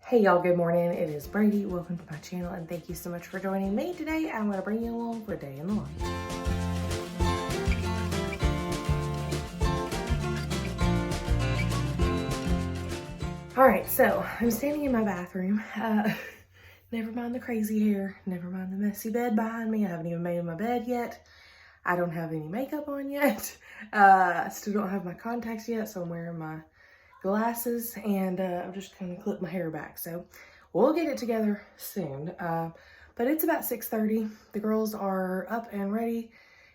Hey y'all, good morning. It is Brady. Welcome to my channel and thank you so much for joining me today. I'm going to bring you along for a day in the life. Alright, so I'm standing in my bathroom. Never mind the crazy hair. Never mind the messy bed behind me. I haven't even made my bed yet. I don't have any makeup on yet. I still don't have my contacts yet, so I'm wearing my glasses and I'm just gonna clip my hair back. So we'll get it together soon. But it's about 6:30. The girls are up and ready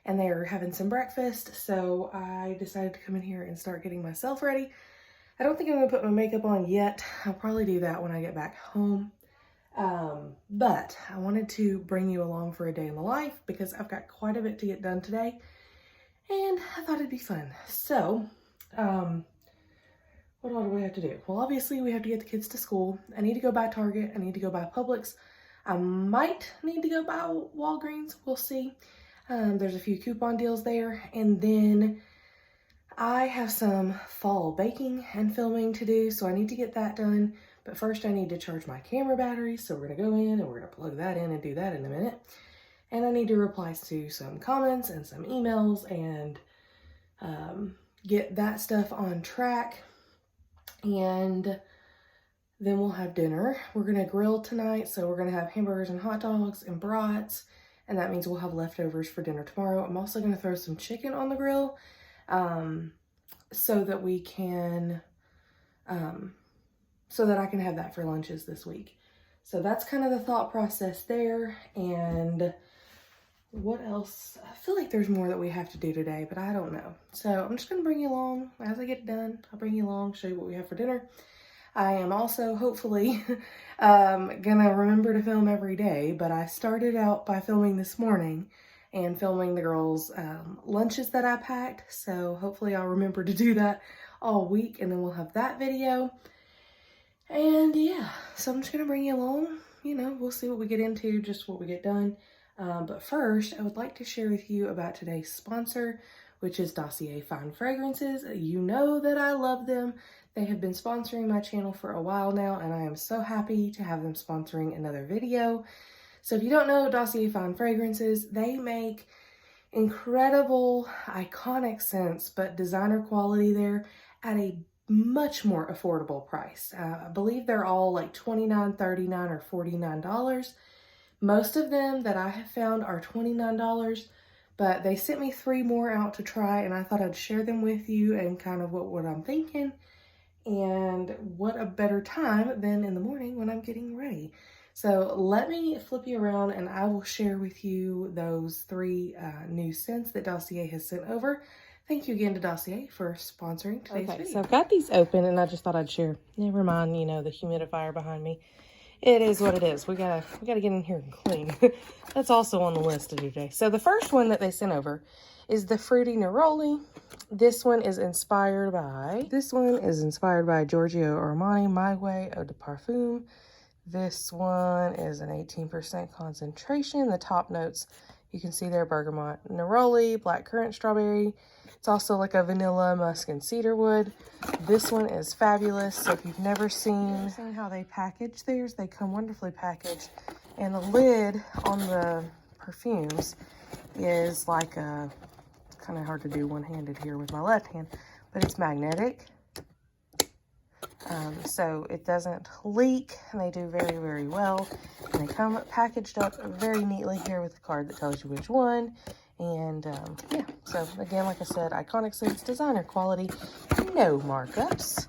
and they're having some breakfast. So I decided to come in here and start getting myself ready. I don't think I'm gonna put my makeup on yet. I'll probably do that when I get back home. But I wanted to bring you along for a day in the life because I've got quite a bit to get done today and I thought it'd be fun. So, what all do we have to do? Well, obviously we have to get the kids to school. I need to go by Target. I need to go by Publix. I might need to go by Walgreens. We'll see. There's a few coupon deals there. And then I have some fall baking and filming to do, so I need to get that done. But first I need to charge my camera battery. So we're gonna go in and we're gonna plug that in and do that in a minute. And I need to reply to some comments and some emails and get that stuff on track. And then we'll have dinner. We're gonna grill tonight, so we're gonna have hamburgers and hot dogs and brats, and that means we'll have leftovers for dinner tomorrow. I'm also gonna throw some chicken on the grill so that we can, so that I can have that for lunches this week. So that's kind of the thought process there. And what else? I feel like there's more that we have to do today, but I don't know. So I'm just gonna bring you along as I get it done. I'll bring you along, show you what we have for dinner. I am also hopefully gonna remember to film every day, but I started out by filming this morning and filming the girls' lunches that I packed. So hopefully I'll remember to do that all week and then we'll have that video. And yeah, so I'm just gonna bring you along. You know, we'll see what we get into, just what we get done. But first, I would like to share with you about today's sponsor, which is Dossier Fine Fragrances. You know that I love them. They have been sponsoring my channel for a while now, and I am so happy to have them sponsoring another video. So if you don't know Dossier Fine Fragrances, they make incredible, iconic scents, but designer quality there at a much more affordable price. I believe they're all like $29, $39, or $49. Most of them that I have found are $29, but they sent me 3 more out to try and I thought I'd share them with you and kind of what I'm thinking. And what a better time than in the morning when I'm getting ready. So let me flip you around and I will share with you those 3 new scents that Dossier has sent over. Thank you again to Dossier for sponsoring today's video. So I've got these open and I just thought I'd share. Never mind, you know, the humidifier behind me. It is what it is. We gotta get in here and clean. That's also on the list to do today. So the first one that they sent over is the Fruity Neroli. This one is inspired by Giorgio Armani My Way Eau de Parfum. This one is an 18% concentration. The top notes you can see there: bergamot, neroli, blackcurrant, strawberry. It's also like a vanilla, musk, and cedarwood. This one is fabulous. So if you've never seen how they package theirs, they come wonderfully packaged. And the lid on the perfumes is like a, it's kind of hard to do one-handed here with my left hand, but it's magnetic. So it doesn't leak, and they do very, very well. And they come packaged up very neatly here with a card that tells you which one. And yeah, so again, like I said, iconic scents, designer quality, no markups.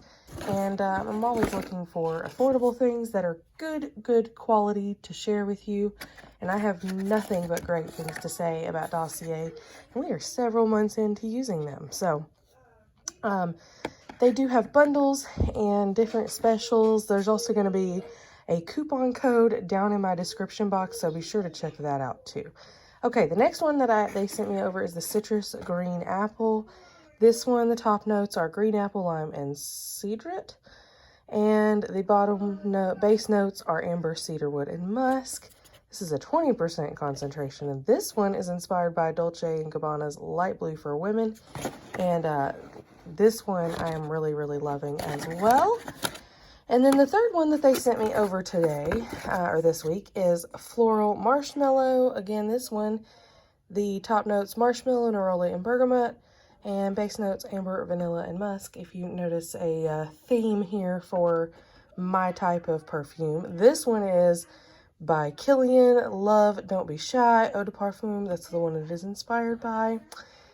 And I'm always looking for affordable things that are good quality to share with you. And I have nothing but great things to say about Dossier. And we are several months into using them. So they do have bundles and different specials. There's also going to be a coupon code down in my description box, so be sure to check that out too. Okay, the next one that they sent me over is the Citrus Green Apple. This one, the top notes are green apple, lime, and cedrat. And the base notes are amber, cedarwood, and musk. This is a 20% concentration, and this one is inspired by Dolce & Gabbana's Light Blue for Women. And this one I am really, really loving as well. And then the third one that they sent me over today, or this week, is Floral Marshmallow. Again, this one, the top notes, marshmallow, neroli, and bergamot, and base notes, amber, vanilla, and musk. If you notice a theme here for my type of perfume. This one is by Killian, Love, Don't Be Shy, Eau de Parfum. That's the one it is inspired by.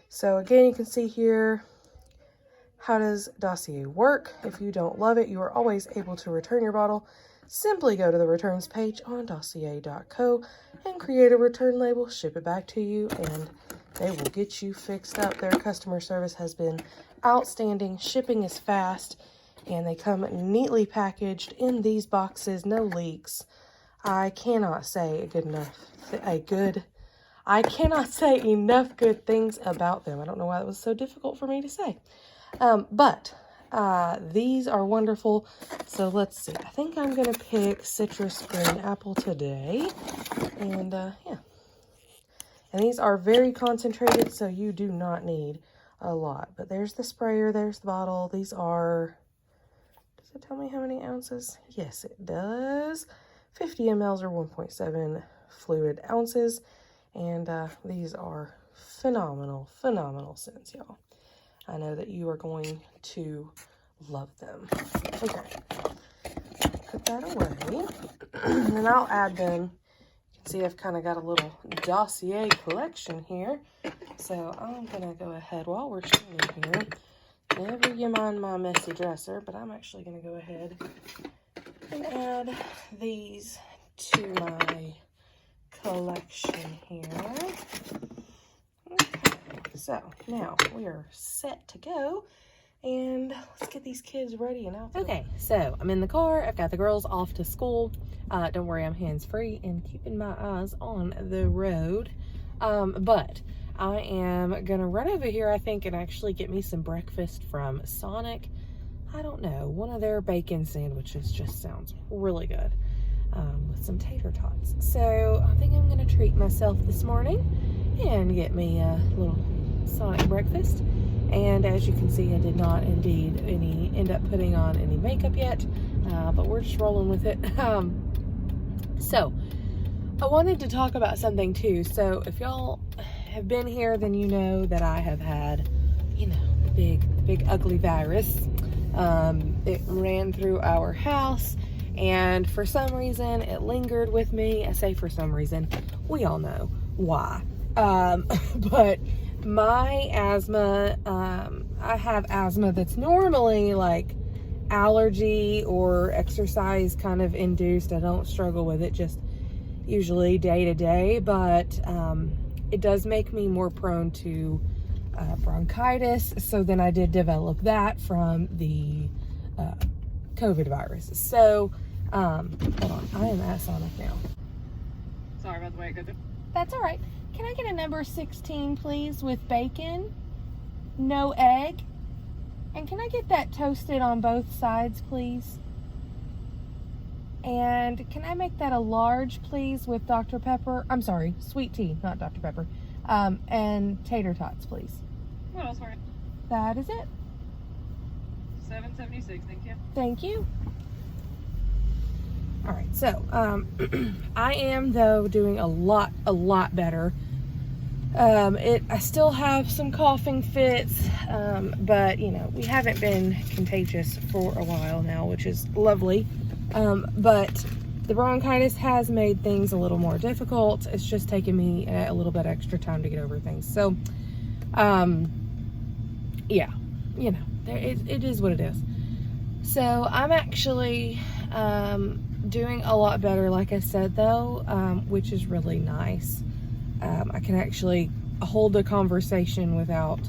So again, you can see here, how does Dossier work? If you don't love it, you are always able to return your bottle. Simply go to the returns page on dossier.co and create a return label, ship it back to you, and they will get you fixed up. Their customer service has been outstanding. Shipping is fast, and they come neatly packaged in these boxes, no leaks. I cannot say I cannot say enough good things about them. I don't know why it was so difficult for me to say. But these are wonderful. So let's see. I think I'm going to pick citrus green apple today. And yeah. And these are very concentrated, so you do not need a lot. But there's the sprayer, there's the bottle. These are, does it tell me how many ounces? Yes, it does. 50 mLs or 1.7 fluid ounces. And these are phenomenal scents, y'all. I know that you are going to love them. Okay, put that away. And then I'll add them. You can see I've kind of got a little dossier collection here. So I'm going to go ahead while we're standing here. Never you mind my messy dresser, but I'm actually going to go ahead and add these to my collection here. Okay, so now we are set to go, and let's get these kids ready and out. Okay, so I'm in the car. I've got the girls off to school. Don't worry, I'm hands-free and keeping my eyes on the road. But I am gonna run over here, I think, and actually get me some breakfast from Sonic. I don't know, one of their bacon sandwiches just sounds really good. With some tater tots. So I think I'm going to treat myself this morning and get me a little Sonic breakfast. And as you can see, I did not indeed end up putting on any makeup yet, but we're just rolling with it. So I wanted to talk about something too. So if y'all have been here, then you know that I have had, you know, the big ugly virus. It ran through our house. And for some reason, it lingered with me. I say for some reason, we all know why. But my asthma, I have asthma that's normally like allergy or exercise kind of induced. I don't struggle with it just usually day to day, but it does make me more prone to bronchitis. So then I did develop that from the COVID virus. So, hold on, I am at Sonic now. Sorry about the way it goes. That's all right. Can I get a number 16, please, with bacon, no egg, and can I get that toasted on both sides, please? And can I make that a large, please, with Dr. Pepper? I'm sorry, sweet tea, not Dr. Pepper. And tater tots, please. What else for you? That is it. $7.76, thank you. Thank you. All right, so I am though doing a lot better. I still have some coughing fits, but you know, we haven't been contagious for a while now, which is lovely. But the bronchitis has made things a little more difficult. It's just taken me a little bit extra time to get over things. So, yeah, you know, it is what it is. So I'm actually doing a lot better, like I said, though, which is really nice. I can actually hold a conversation without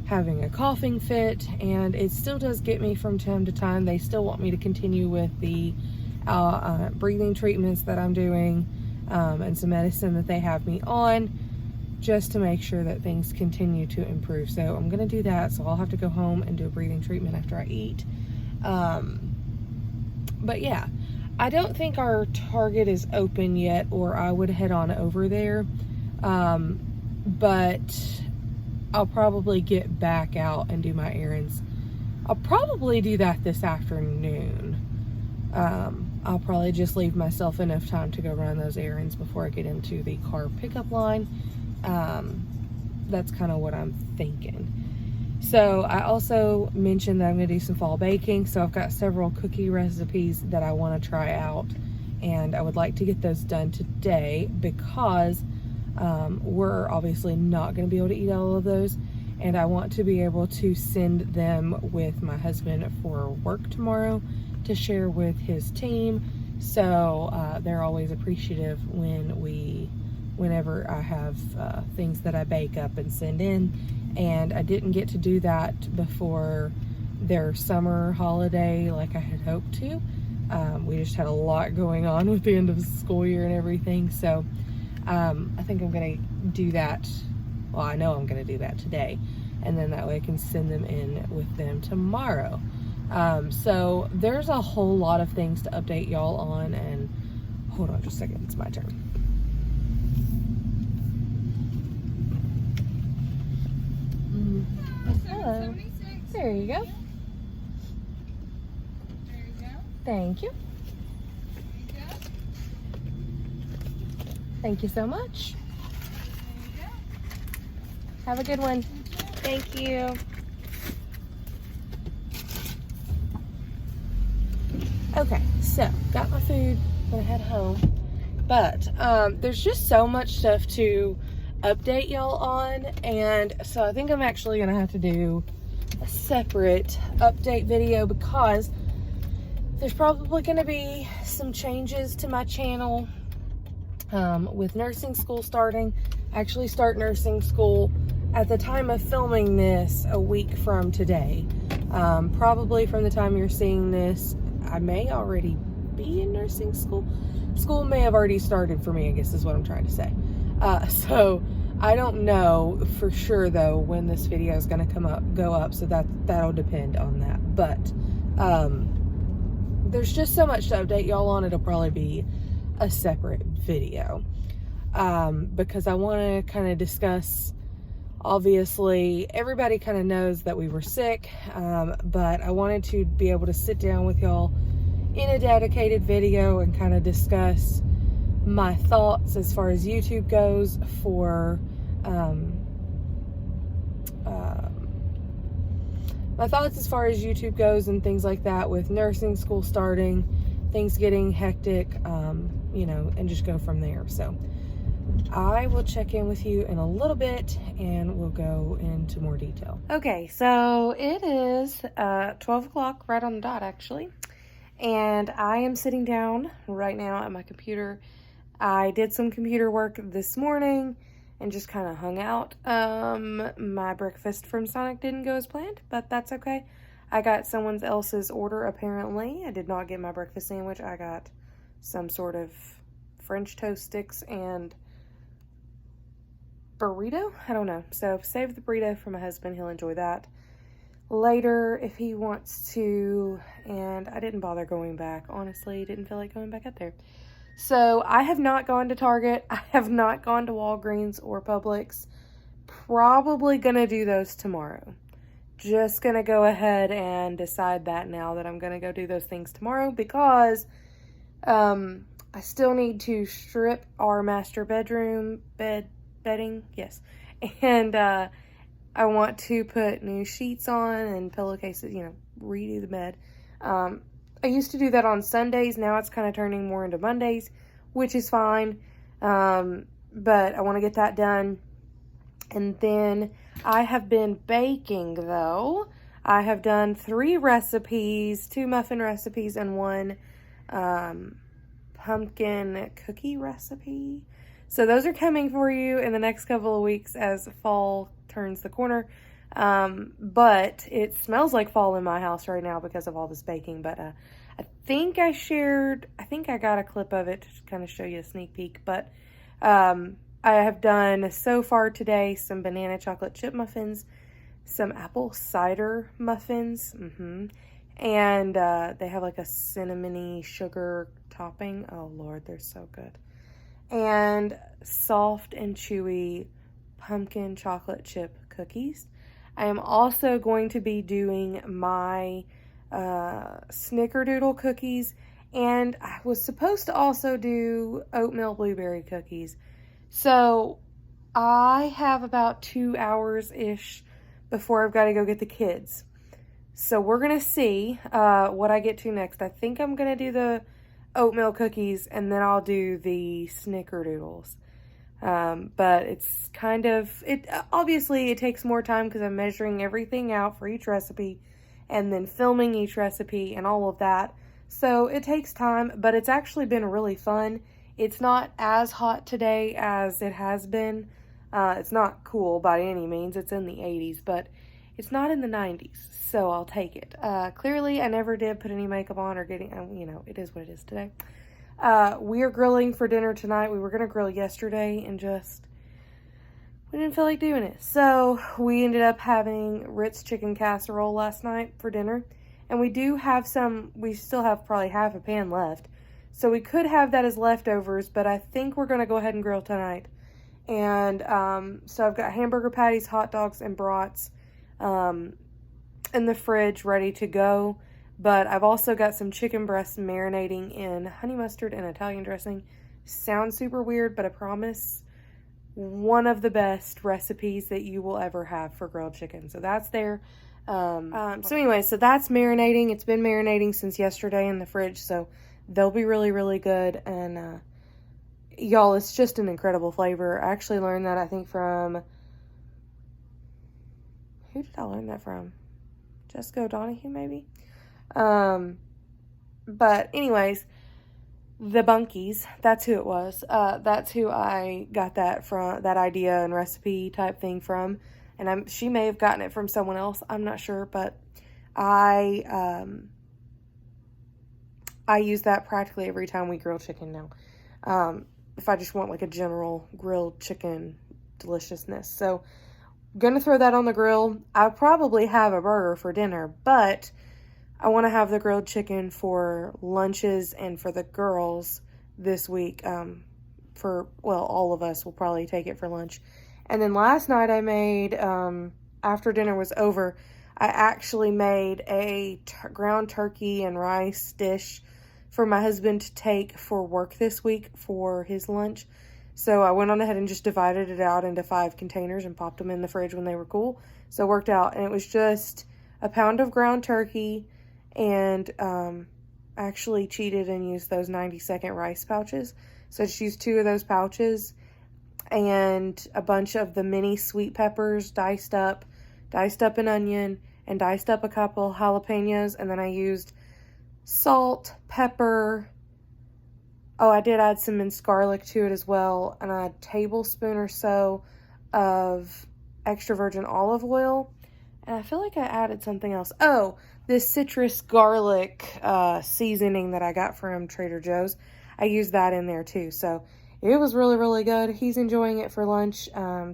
having a coughing fit, and it still does get me from time to time. They still want me to continue with the breathing treatments that I'm doing, and some medicine that they have me on, just to make sure that things continue to improve. So I'm gonna do that. So I'll have to go home and do a breathing treatment after I eat. But yeah, I don't think our Target is open yet, or I would head on over there. But I'll probably get back out and do my errands. I'll probably do that this afternoon. I'll probably just leave myself enough time to go run those errands before I get into the car pickup line. That's kind of what I'm thinking. So I also mentioned that I'm going to do some fall baking. So I've got several cookie recipes that I want to try out, and I would like to get those done today because we're obviously not going to be able to eat all of those, and I want to be able to send them with my husband for work tomorrow to share with his team. So they're always appreciative whenever I have things that I bake up and send in. And I didn't get to do that before their summer holiday like I had hoped to. We just had a lot going on with the end of the school year and everything. So I think I'm gonna do that. Well, I know I'm gonna do that today, and then that way I can send them in with them tomorrow. So there's a whole lot of things to update y'all on, and hold on just a second, it's my turn. Hello. There you go. There you go. Thank you. There you go. Thank you so much. There you go. Have a good one. Thank you. Okay, so got my food, gonna head home. But there's just so much stuff to update y'all on, and so I think I'm actually gonna have to do a separate update video because there's probably gonna be some changes to my channel with nursing school starting. I actually start nursing school at the time of filming this a week from today. Probably from the time you're seeing this, I may already be in nursing school. School may have already started for me, I guess is what I'm trying to say. So I don't know for sure though when this video is going to go up, so that'll depend on that. But there's just so much to update y'all on. It'll probably be a separate video because I want to kind of discuss. Obviously, everybody kind of knows that we were sick, but I wanted to be able to sit down with y'all in a dedicated video and kind of discuss my thoughts as far as YouTube goes for my thoughts as far as YouTube goes and things like that with nursing school starting, things getting hectic, you know, and just go from there. So I will check in with you in a little bit and we'll go into more detail. Okay, so it is 12 o'clock, right on the dot actually. And I am sitting down right now at my computer. I did some computer work this morning and just kind of hung out. My breakfast from Sonic didn't go as planned, but that's okay. I got someone else's order apparently. I did not get my breakfast sandwich. I got some sort of French toast sticks and burrito? I don't know. So save the burrito for my husband. He'll enjoy that later if he wants to. And I didn't bother going back. Honestly, didn't feel like going back up there. So I have not gone to Target. I have not gone to Walgreens or Publix. Probably gonna do those tomorrow. Just gonna go ahead and decide that now that I'm gonna go do those things tomorrow because I still need to strip our master bedroom bedding, yes, and I want to put new sheets on and pillowcases, you know, redo the bed. I used to do that on Sundays. Now it's kind of turning more into Mondays, which is fine. But I want to get that done. And then I have been baking though. I have done 3 recipes, 2 muffin recipes and 1 pumpkin cookie recipe. So those are coming for you in the next couple of weeks as fall turns the corner. But it smells like fall in my house right now because of all this baking. But I think I got a clip of it to kind of show you a sneak peek. But I have done so far today some banana chocolate chip muffins, some apple cider muffins, and they have like a cinnamony sugar topping. Oh Lord, they're so good. And soft and chewy pumpkin chocolate chip cookies. I am also going to be doing my snickerdoodle cookies And I was supposed to also do oatmeal blueberry cookies. So I have about 2 hours-ish before I've got to go get the kids. So we're going to see what I get to next. I think I'm going to do the oatmeal cookies and then I'll do the snickerdoodles. But it's kind of, obviously it takes more time because I'm measuring everything out for each recipe and then filming each recipe and all of that. So it takes time, but it's actually been really fun. It's not as hot today as it has been. It's not cool by any means. It's in the 80s, but it's not in the 90s, so I'll take it. Clearly, I never did put any makeup on or getting, it is what it is today. We are grilling for dinner tonight. We were going to grill yesterday and we didn't feel like doing it. So we ended up having Ritz chicken casserole last night for dinner. And we still have probably half a pan left. So we could have that as leftovers, but I think we're going to go ahead and grill tonight. And so I've got hamburger patties, hot dogs, and brats in the fridge ready to go. But I've also got some chicken breasts marinating in honey mustard and Italian dressing. Sounds super weird, but I promise one of the best recipes that you will ever have for grilled chicken. So that's there. So anyway, so that's marinating. It's been marinating since yesterday in the fridge, so they'll be really, really good. And y'all, it's just an incredible flavor. I actually learned that, I think, from... Who did I learn that from? Jessica O'Donoghue, maybe? But anyways, the Bunkies, that's who it was. That's who I got that from, that idea and recipe type thing from. And she may have gotten it from someone else. I'm not sure, but I use that practically every time we grill chicken now. If I just want like a general grilled chicken deliciousness. So I'm going to throw that on the grill. I'll probably have a burger for dinner, but I want to have the grilled chicken for lunches and for the girls this week. All of us will probably take it for lunch. And then last night I made, after dinner was over, I actually made a ground turkey and rice dish for my husband to take for work this week for his lunch. So I went on ahead and just divided it out into 5 containers and popped them in the fridge when they were cool. So it worked out. And it was just a pound of ground turkey and actually cheated and used those 90-second rice pouches. So I just used 2 of those pouches and a bunch of the mini sweet peppers diced up an onion, and diced up a couple jalapenos, and then I used salt, pepper. Oh, I did add some minced garlic to it as well, and a tablespoon or so of extra virgin olive oil, and I feel like I added something else. Oh, this citrus garlic seasoning that I got from Trader Joe's. I used that in there too, so it was really, really good. He's enjoying it for lunch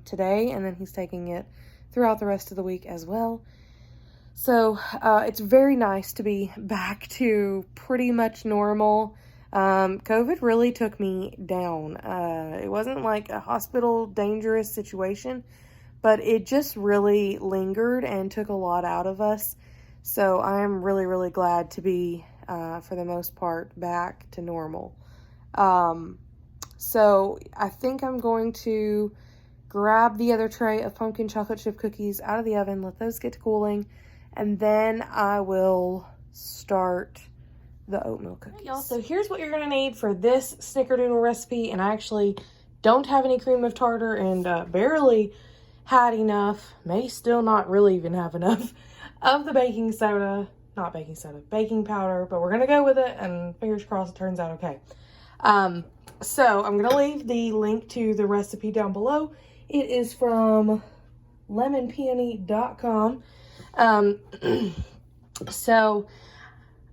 today, and then he's taking it throughout the rest of the week as well. So it's very nice to be back to pretty much normal. COVID really took me down. It wasn't like a hospital dangerous situation, but it just really lingered and took a lot out of us. So I'm really, really glad to be, for the most part, back to normal. So I think I'm going to grab the other tray of pumpkin chocolate chip cookies out of the oven, let those get to cooling, and then I will start the oatmeal cookies. Y'all, so here's what you're going to need for this snickerdoodle recipe, and I actually don't have any cream of tartar and barely had enough, may still not really even have enough of the baking powder, but we're going to go with it, and fingers crossed it turns out okay. So I'm going to leave the link to the recipe down below. It is from lemonpeony.com. So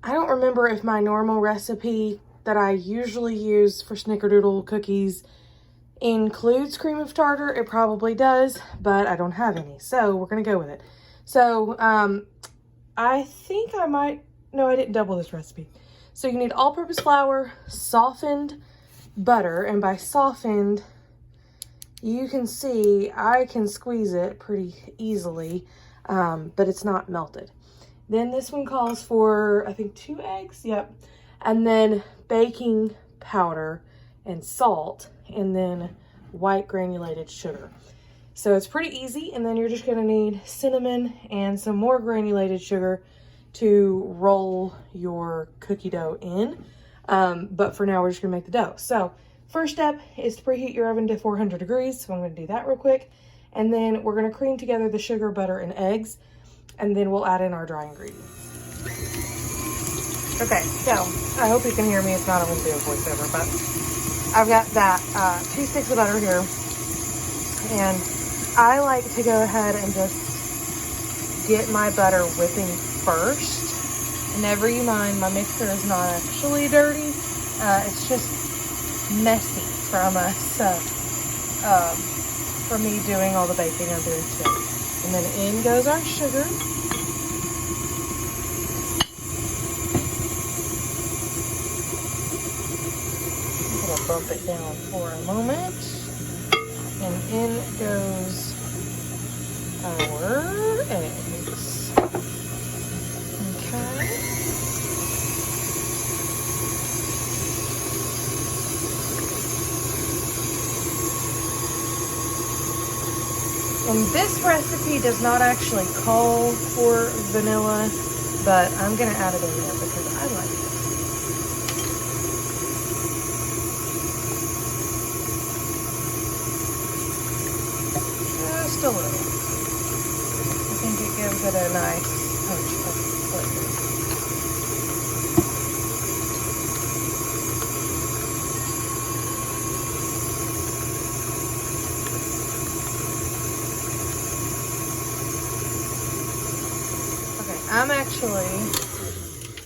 I don't remember if my normal recipe that I usually use for snickerdoodle cookies includes cream of tartar. It probably does, but I don't have any. So we're going to go with it. So I think I didn't double this recipe. So you need all-purpose flour, softened butter, and by softened, you can see I can squeeze it pretty easily, but it's not melted. Then this one calls for, I think, 2 eggs. Yep. and then baking powder and salt, and then white granulated sugar. So it's pretty easy, and then you're just gonna need cinnamon and some more granulated sugar to roll your cookie dough in. But for now, we're just gonna make the dough. So first step is to preheat your oven to 400 degrees. So I'm gonna do that real quick. And then we're gonna cream together the sugar, butter, and eggs. And then we'll add in our dry ingredients. Okay, so I hope you can hear me. It's not a home video voiceover, but I've got that 2 sticks of butter here. And I like to go ahead and just get my butter whipping first. Never you mind, my mixer is not actually dirty. It's just messy from us, for me doing all the baking I'm doing today. And then in goes our sugar. I'm gonna bump it down for a moment. And in goes our eggs. Okay. And this recipe does not actually call for vanilla, but I'm gonna add it in there because I like it. Just a little. I think it gives it a nice punch of flavor. I'm actually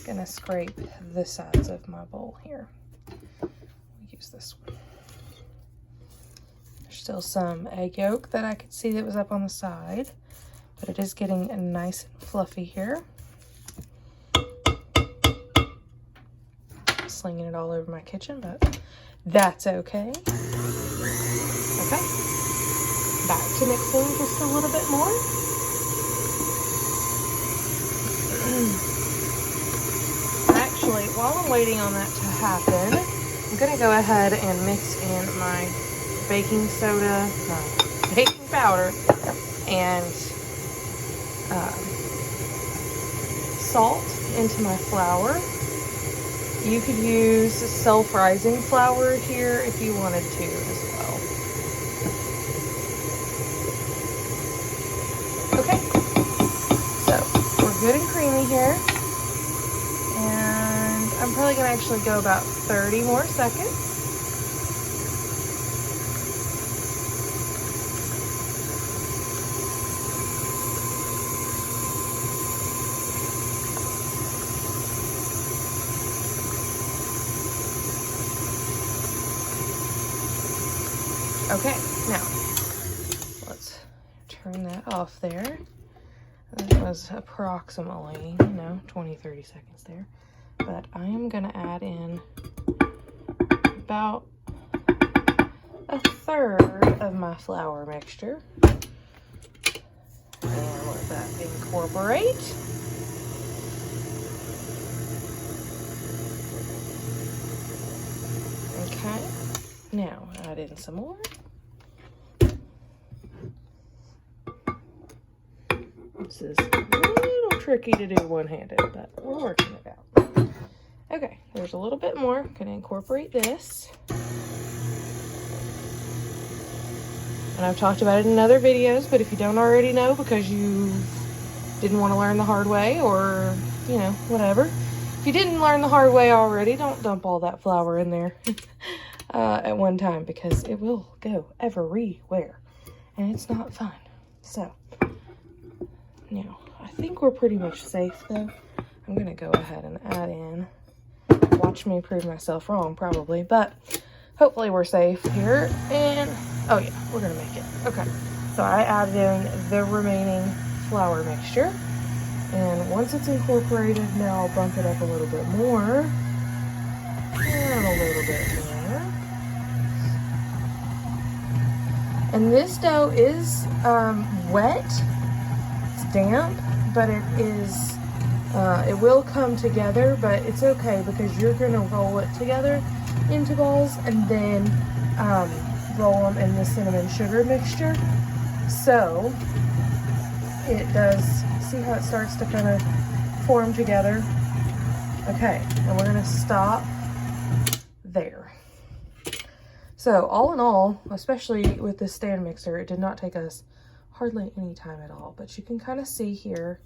gonna scrape the sides of my bowl here. I'll use this one. There's still some egg yolk that I could see that was up on the side, but it is getting nice and fluffy here. Slinging it all over my kitchen, but that's okay. Okay, back to mixing just a little bit more. Actually, while I'm waiting on that to happen, I'm gonna go ahead and mix in my baking soda, baking powder, and salt into my flour. You could use self-rising flour here if you wanted to as well. Okay, so we're good and creamy here. And I'm probably gonna actually go about 30 more seconds. Okay, now let's turn that off there. That was approximately, 20-30 seconds there. But I am gonna add in about a third of my flour mixture. And let that incorporate. Okay, now add in some more. This is a little tricky to do one-handed, but we're working it out. Okay, there's a little bit more. I'm gonna incorporate this. And I've talked about it in other videos, but if you don't already know because you didn't want to learn the hard way or, whatever. If you didn't learn the hard way already, don't dump all that flour in there at one time because it will go everywhere and it's not fun. So, now, I think we're pretty much safe though. I'm gonna go ahead and add in, watch me prove myself wrong probably, but hopefully we're safe here. And, oh yeah, we're gonna make it. Okay, so I added in the remaining flour mixture. And once it's incorporated, now I'll bump it up a little bit more. And a little bit more. And this dough is wet. It's damp, but it is It will come together, but it's okay because you're gonna roll it together into balls and then roll them in the cinnamon sugar mixture. So it does, see how it starts to kind of form together? Okay, and we're gonna stop there. So all in all, especially with this stand mixer, it did not take us hardly any time at all, but you can kind of see here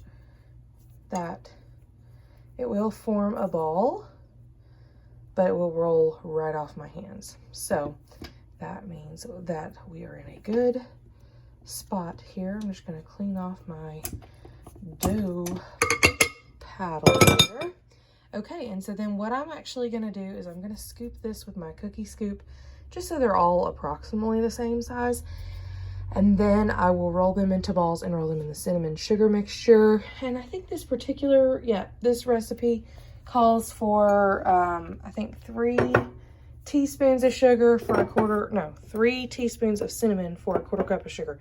that it will form a ball, but it will roll right off my hands. So that means that we are in a good spot here. I'm just gonna clean off my dough paddle here. Okay, and so then what I'm actually gonna do is I'm gonna scoop this with my cookie scoop, just so they're all approximately the same size. And then I will roll them into balls and roll them in the cinnamon sugar mixture. And I think this particular, this recipe calls for, I think 3 teaspoons of sugar for 3 teaspoons of cinnamon for a 1/4 cup of sugar.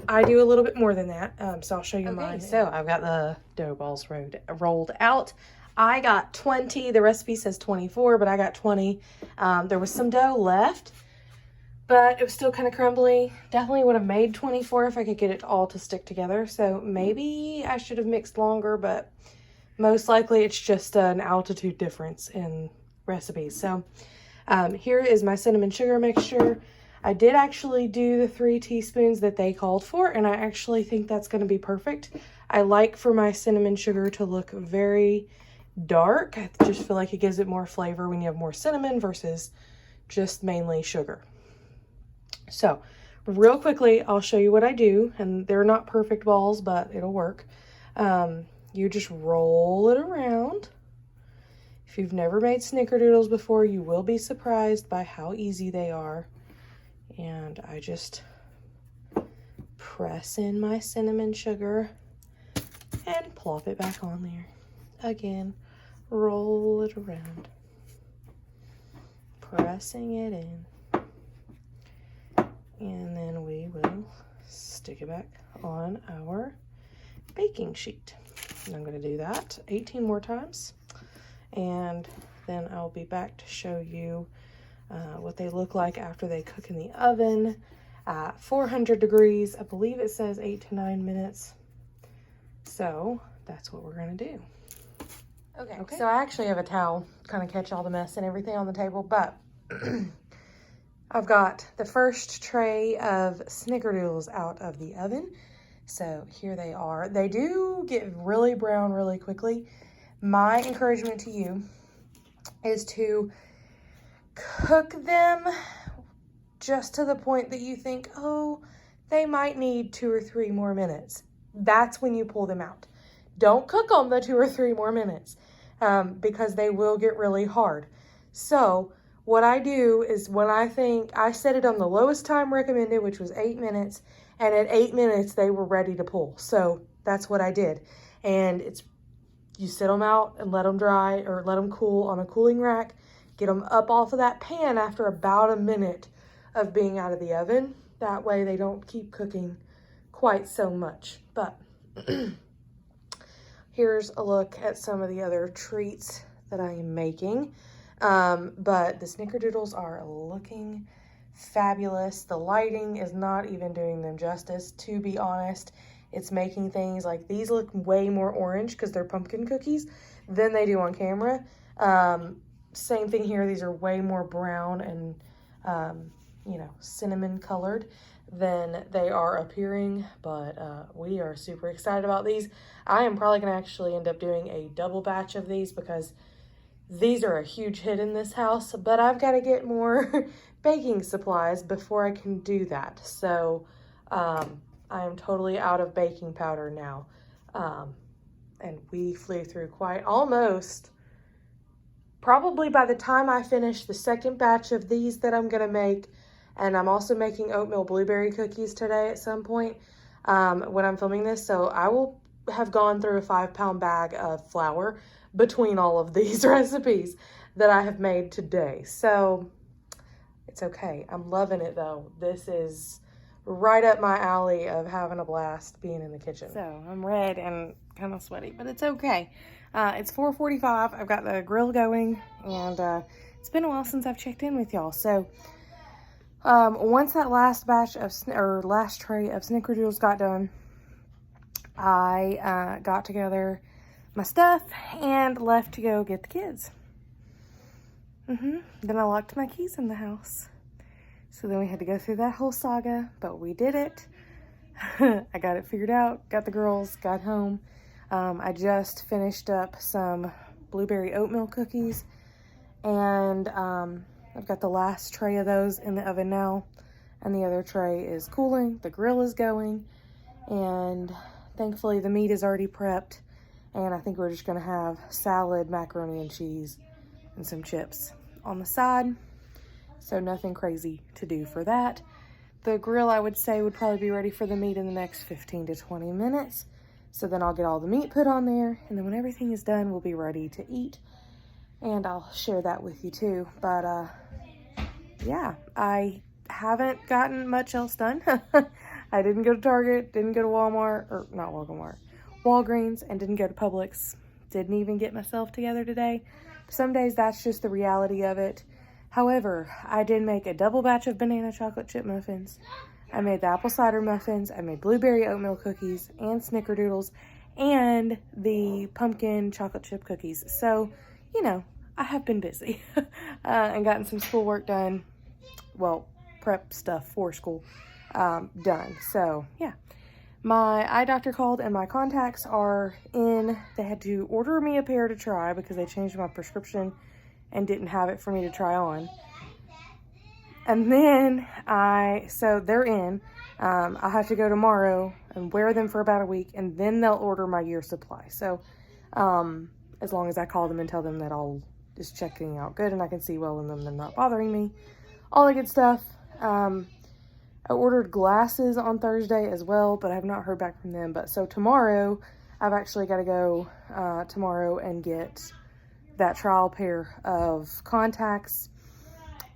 I do a little bit more than that, so I'll show you mine. So I've got the dough balls rolled out. I got 20. The recipe says 24, but I got 20. There was some dough left, but it was still kind of crumbly. Definitely would have made 24 if I could get it all to stick together. So maybe I should have mixed longer, but most likely it's just an altitude difference in recipes. So here is my cinnamon sugar mixture. I did actually do the 3 teaspoons that they called for, and I actually think that's going to be perfect. I like for my cinnamon sugar to look very dark. I just feel like it gives it more flavor when you have more cinnamon versus just mainly sugar. So real quickly, I'll show you what I do, and they're not perfect balls, but it'll work. You just roll it around. If you've never made snickerdoodles before, you will be surprised by how easy they are. And I just press in my cinnamon sugar and plop it back on there. Again, roll it around, pressing it in. And then we will stick it back on our baking sheet. And I'm going to do that 18 more times. And then I'll be back to show you what they look like after they cook in the oven at 400 degrees. I believe it says 8 to 9 minutes. So that's what we're going to do. Okay, so I actually have a towel to kind of catch all the mess and everything on the table, but I've got the first tray of snickerdoodles out of the oven. So here they are. They do get really brown really quickly. My encouragement to you is to cook them just to the point that you think, oh, they might need 2 or 3 more minutes. That's when you pull them out. Don't cook them the 2 or 3 more minutes because they will get really hard. So what I do is when I set it on the lowest time recommended, which was 8 minutes, and at 8 minutes they were ready to pull. So that's what I did. And you sit them out and let them dry or let them cool on a cooling rack. Get them up off of that pan after about a minute of being out of the oven. That way they don't keep cooking quite so much. But here's a look at some of the other treats that I am making. But the snickerdoodles are looking fabulous. The lighting is not even doing them justice, to be honest. It's making things like these look way more orange because they're pumpkin cookies than they do on camera. Same thing here. These are way more brown and, cinnamon colored than they are appearing, but we are super excited about these. I am probably going to actually end up doing a double batch of these because these are a huge hit in this house, but I've got to get more baking supplies before I can do that. So I am totally out of baking powder now. And we flew through quite almost, probably by the time I finish the second batch of these that I'm going to make, and I'm also making oatmeal blueberry cookies today at some point when I'm filming this. So I will have gone through a 5-pound bag of flour between all of these recipes that I have made today. So it's okay. I'm loving it though. This is right up my alley of having a blast being in the kitchen. So I'm red and kind of sweaty, but it's okay. It's 4:45. I've got the grill going, and it's been a while since I've checked in with y'all. So once that last batch of last tray of snickerdoodles got done, I got together my stuff and left to go get the kids. Then I locked my keys in the house. So then we had to go through that whole saga, but we did it. I got it figured out, got the girls, got home. I just finished up some blueberry oatmeal cookies, and I've got the last tray of those in the oven now, and the other tray is cooling. The grill is going, and thankfully the meat is already prepped, and I think we're just gonna have salad, macaroni and cheese, and some chips on the side. So nothing crazy to do for that. The grill, I would say, would probably be ready for the meat in the next 15 to 20 minutes. So then I'll get all the meat put on there, and then when everything is done, we'll be ready to eat. And I'll share that with you too. But yeah, I haven't gotten much else done. I didn't go to Target, didn't go to Walmart, or not Walmart, Walgreens, and didn't go to Publix. Didn't even get myself together today. Some days that's just the reality of it. However, I did make a double batch of banana chocolate chip muffins. I made the apple cider muffins. I made blueberry oatmeal cookies and snickerdoodles and the pumpkin chocolate chip cookies. So, you know, I have been busy and gotten some schoolwork done. Well, prep stuff for school done. So, yeah. My eye doctor called and my contacts are in. They had to order me a pair to try because they changed my prescription and didn't have it for me to try on. And then so they're in. I'll have to go tomorrow and wear them for about a week, and then they'll order my year supply. So as long as I call them and tell them that all is checking out good and I can see well in them, they're not bothering me, all the good stuff. I ordered glasses on Thursday as well, but I have not heard back from them. But so tomorrow, I've actually got to go tomorrow and get that trial pair of contacts,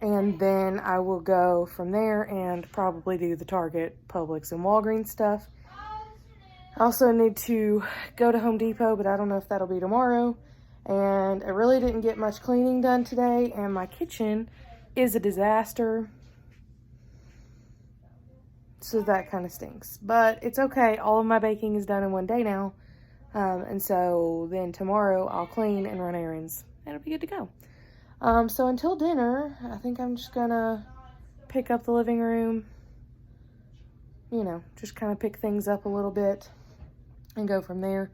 and then I will go from there and probably do the Target, Publix, and Walgreens stuff. I also need to go to Home Depot, but I don't know if that'll be tomorrow. And I really didn't get much cleaning done today, and my kitchen is a disaster. So that kind of stinks, but it's okay. All of my baking is done in one day now. And so then tomorrow I'll clean and run errands. It'll be good to go. So until dinner, I think I'm just gonna pick up the living room, you know, just kind of pick things up a little bit and go from there.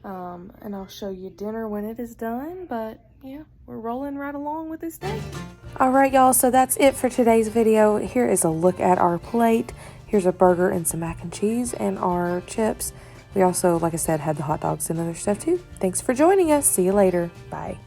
And I'll show you dinner when it is done, but yeah, we're rolling right along with this day. All right, y'all, so that's it for today's video. Here is a look at our plate. Here's a burger and some mac and cheese and our chips. We also, like I said, had the hot dogs and other stuff too. Thanks for joining us. See you later. Bye.